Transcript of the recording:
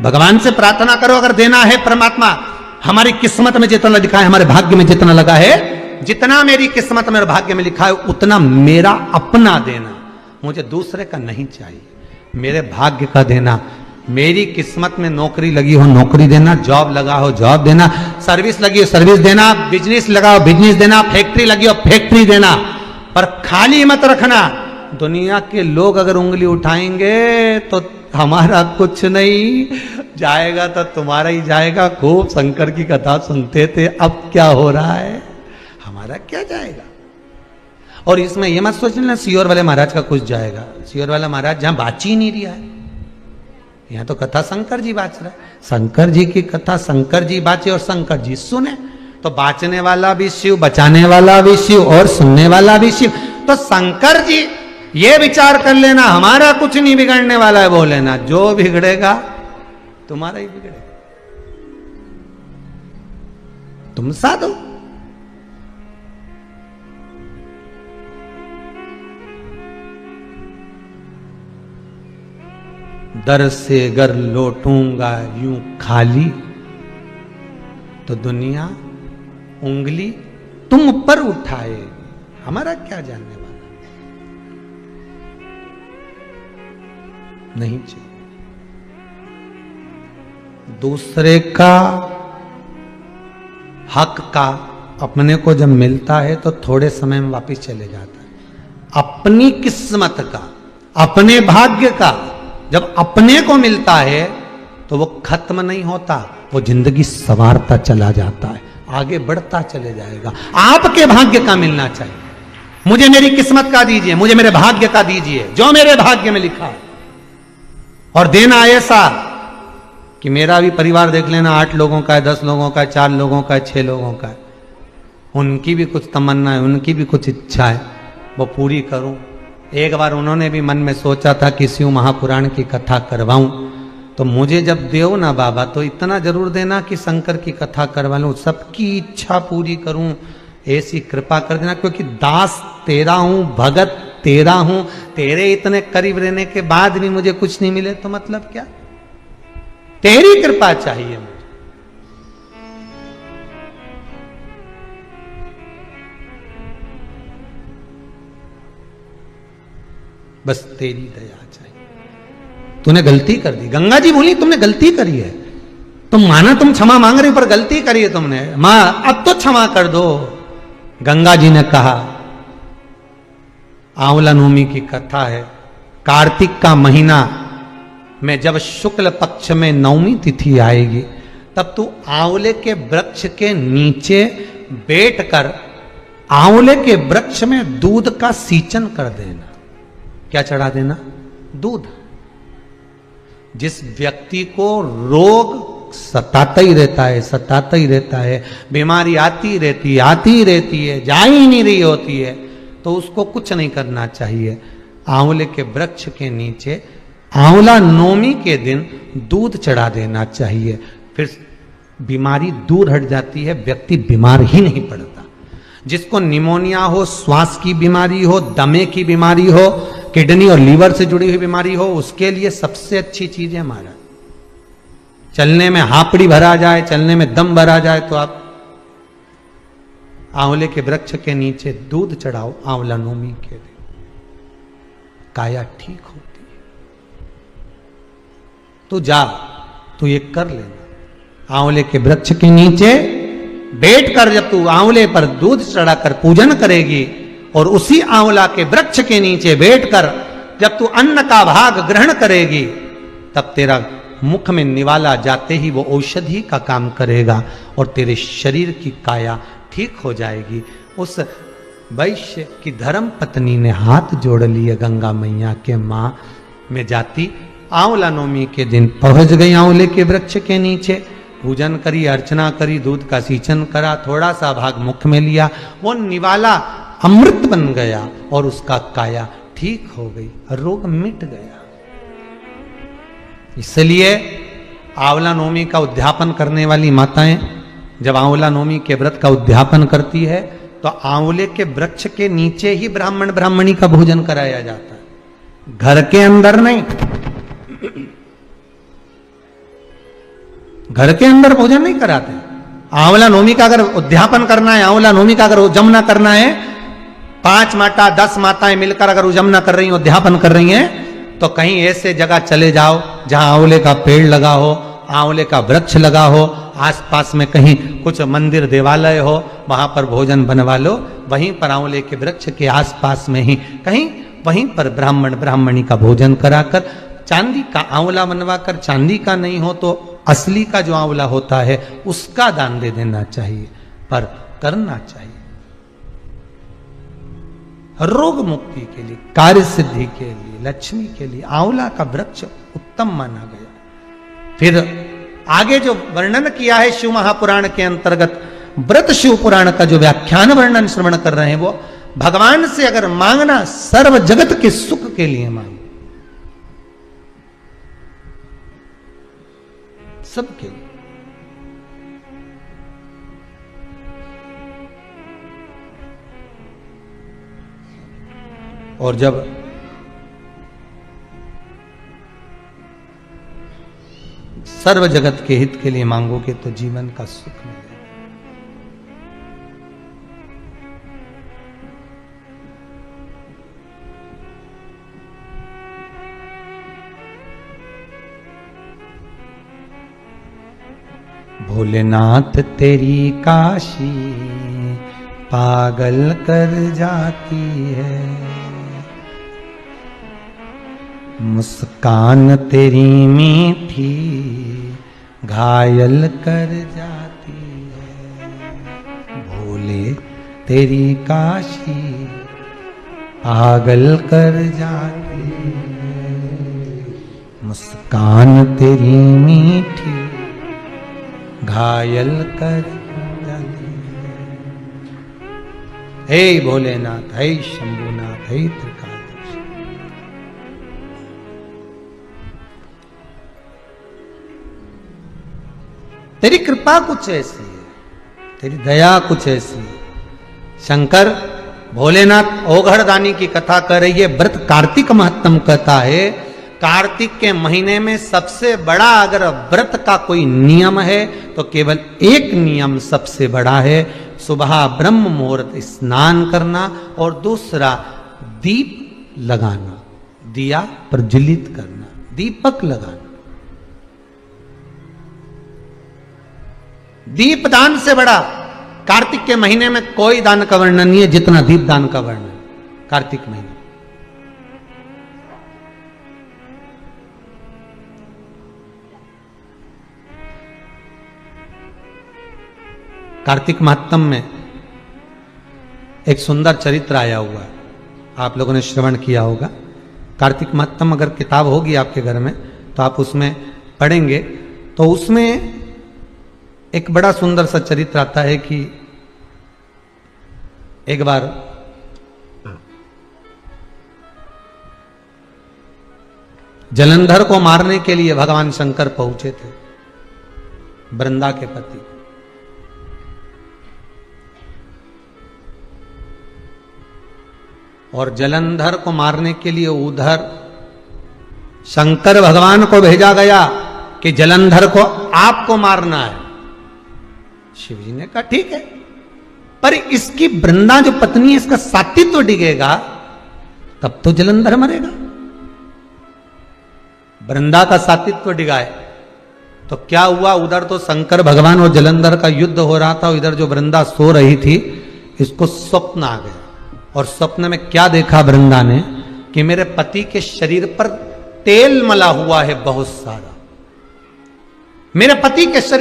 भगवान से प्रार्थना करो, अगर देना है परमात्मा हमारी किस्मत में जितना लिखा है, हमारे भाग्य में जितना लगा है, जितना मेरी किस्मत में और भाग्य में लिखा है उतना मेरा अपना देना, मुझे दूसरे का नहीं चाहिए, मेरे भाग्य का देना। मेरी किस्मत में नौकरी लगी हो नौकरी देना, जॉब लगा हो जॉब देना, सर्विस लगी हो सर्विस देना, बिजनेस लगा हो बिजनेस देना, फैक्ट्री लगी हो फैक्ट्री देना, पर खाली मत रखना। दुनिया के लोग अगर उंगली उठाएंगे तो हमारा कुछ नहीं जाएगा, तो तुम्हारा ही जाएगा। खूब शंकर की कथा सुनते थे, अब क्या हो रहा है, हमारा क्या जाएगा। और इसमें यह मत सोचना सियोर वाले महाराज का कुछ जाएगा, सियोर वाला महाराज जहां बाच ही नहीं रहा है, यहां तो कथा शंकर जी बाच रहा है। शंकर जी की कथा शंकर जी बाचे और शंकर जी सुने, तो बाचने वाला भी शिव, बचाने वाला भी शिव और सुनने वाला भी शिव। तो शंकर जी ये विचार कर लेना हमारा कुछ नहीं बिगड़ने वाला है, बोल लेना जो बिगड़ेगा तुम्हारा ही बिगड़ेगा, तुम साधो। दर से अगर लौटूंगा यूं खाली, तो दुनिया उंगली तुम पर उठाए, हमारा क्या जानने वाला, नहीं चाहिए। दूसरे का हक का अपने को जब मिलता है तो थोड़े समय में वापस चले जाता है। अपनी किस्मत का, अपने भाग्य का जब अपने को मिलता है तो वो खत्म नहीं होता, वो जिंदगी संवारता चला जाता है, आगे बढ़ता चले जाएगा। आपके भाग्य का मिलना चाहिए, मुझे मेरी किस्मत का दीजिए, मुझे मेरे भाग्य का दीजिए, जो मेरे भाग्य में लिखा है। और देना ऐसा कि मेरा भी परिवार देख लेना, 8 लोगों का है, 10 लोगों का है, 4 लोगों का है, 6 लोगों का है, उनकी भी कुछ तमन्ना है, उनकी भी कुछ इच्छा है, वो पूरी करूं। एक बार उन्होंने भी मन में सोचा था कि शिव महापुराण की कथा करवाऊं, तो मुझे जब देव ना बाबा तो इतना जरूर देना कि शंकर की कथा करवा लूं, सबकी इच्छा पूरी करूं, ऐसी कृपा कर देना, क्योंकि दास तेरा हूं, भगत तेरा हूं, तेरे इतने करीब रहने के बाद भी मुझे कुछ नहीं मिले तो मतलब क्या, तेरी कृपा चाहिए मुझे। बस तेरी दया चाहिए। तूने गलती कर दी, गंगा जी बोली तुमने गलती करी है, तुम माना तुम क्षमा मांग रहे हो पर गलती करी है तुमने, मां अब तो क्षमा कर दो। गंगा जी ने कहा, आंवला नवमी की कथा है, कार्तिक का महीना में जब शुक्ल पक्ष में नवमी तिथि आएगी तब तू आंवले के वृक्ष के नीचे बैठकर आंवले के वृक्ष में दूध का सींचन कर देना। क्या चढ़ा देना? दूध। जिस व्यक्ति को रोग सताता ही रहता है, सताता ही रहता है, बीमारी आती रहती है, जा ही नहीं रही होती है, तो उसको कुछ नहीं करना चाहिए। आंवले के वृक्ष के नीचे आंवला नवमी के दिन दूध चढ़ा देना चाहिए, फिर बीमारी दूर हट जाती है, व्यक्ति बीमार ही नहीं पड़ता। जिसको निमोनिया हो, श्वास की बीमारी हो, दमे की बीमारी हो, किडनी और लीवर से जुड़ी हुई बीमारी हो, उसके लिए सबसे अच्छी चीज है महाराज। चलने में हापड़ी भरा जाए, चलने में दम भरा जाए, तो आप आंवले के वृक्ष के नीचे दूध चढ़ाओ आंवला नवमी के दिन, काया ठीक होती है। तू जा, तू ये कर लेना। आंवले के वृक्ष के नीचे बैठकर जब तू आंवले पर दूध चढ़ाकर पूजन करेगी और उसी आंवला के वृक्ष के नीचे बैठकर जब तू अन्न का भाग ग्रहण करेगी, तब तेरा मुख में निवाला जाते ही वो औषधि का काम करेगा और तेरे शरीर की काया ठीक हो जाएगी। उस वैश्य की धर्म पत्नी ने हाथ जोड़ लिए गंगा मैया के मां में जाती, आंवला नवमी के दिन पहुंच गई आंवले के वृक्ष के नीचे, पूजन करी, अर्चना करी, दूध का सींचन करा, थोड़ा सा भाग मुख में लिया, वो निवाला अमृत बन गया और उसका काया ठीक हो गई, रोग मिट गया। इसलिए आंवला नवमी का उद्यापन करने वाली माताएं जब आंवला नवमी के व्रत का उद्यापन करती है तो आंवले के वृक्ष के नीचे ही ब्राह्मण ब्राह्मणी का भोजन कराया जाता है, घर के अंदर नहीं। घर के अंदर भोजन नहीं कराते। आंवला नोमी का अगर उद्यापन करना है, आंवला नोमी का अगर उजमना करना है, 5 माता 10 माताएं मिलकर अगर उजमना कर रही हैं, उद्यापन कर रही हैं, तो कहीं ऐसे जगह चले जाओ जहां आंवले का पेड़ लगा हो, आंवले का वृक्ष लगा हो, आसपास में कहीं कुछ मंदिर देवालय हो, वहां पर भोजन बनवा लो। वहीं पर आंवले के वृक्ष के आसपास में ही कहीं वहीं पर ब्राह्मण ब्राह्मणी का भोजन कराकर, चांदी का आंवला बनवाकर, चांदी का नहीं हो तो असली का जो आंवला होता है उसका दान दे देना चाहिए, पर करना चाहिए रोग मुक्ति के लिए, कार्य सिद्धि के लिए, लक्ष्मी के लिए आंवला का वृक्ष उत्तम माना गया। फिर आगे जो वर्णन किया है शिव महापुराण के अंतर्गत, व्रत शिव पुराण का जो व्याख्यान वर्णन श्रवण कर रहे हैं, वो भगवान से अगर मांगना सर्व जगत के सुख के लिए मांगो, सबके लिए। और जब सर्व जगत के हित के लिए मांगोगे तो जीवन का सुख मिलेगा। भोलेनाथ तेरी काशी पागल कर जाती है, मुस्कान तेरी मीठी घायल कर जाती है। भोले तेरी काशी पागल कर जाती है, मुस्कान तेरी मीठी घायल कर जाती है। हे भोलेनाथ, हे शंभुनाथ, हे त्रिकालदर्शी, तेरी कृपा कुछ ऐसी है, तेरी दया कुछ ऐसी है। शंकर भोलेनाथ ओघड़दानी की कथा कर रही है, व्रत कार्तिक महत्तम कहता है। कार्तिक के महीने में सबसे बड़ा अगर व्रत का कोई नियम है तो केवल एक नियम सबसे बड़ा है, सुबह ब्रह्म मुहूर्त स्नान करना, और दूसरा दीप लगाना, दिया प्रज्वलित करना, दीपक लगाना। दीप दान से बड़ा कार्तिक के महीने में कोई दान का वर्णन नहीं है जितना दीप दान का वर्णन कार्तिक महीने। कार्तिक महात्म में एक सुंदर चरित्र आया हुआ है, आप लोगों ने श्रवण किया होगा। कार्तिक महात्म अगर किताब होगी आपके घर में तो आप उसमें पढ़ेंगे, तो उसमें एक बड़ा सुंदर सा चरित्र आता है कि एक बार जलंधर को मारने के लिए भगवान शंकर पहुंचे थे, वृंदा के पति। और जलंधर को मारने के लिए उधर शंकर भगवान को भेजा गया कि जलंधर को आपको मारना है। शिव जी ने कहा ठीक है, पर इसकी वृंदा जो पत्नी है इसका सात्वित्व डिगेगा तब तो जलंधर मरेगा। वृंदा का सात्वित्व डिगाए तो क्या हुआ, उधर तो शंकर भगवान और जलंधर का युद्ध हो रहा था, इधर जो वृंदा सो रही थी इसको स्वप्न आ गया। और स्वप्न में क्या देखा वृंदा ने कि मेरे पति के शरीर पर तेल मला हुआ है बहुत सारा, मेरे पति के शरीर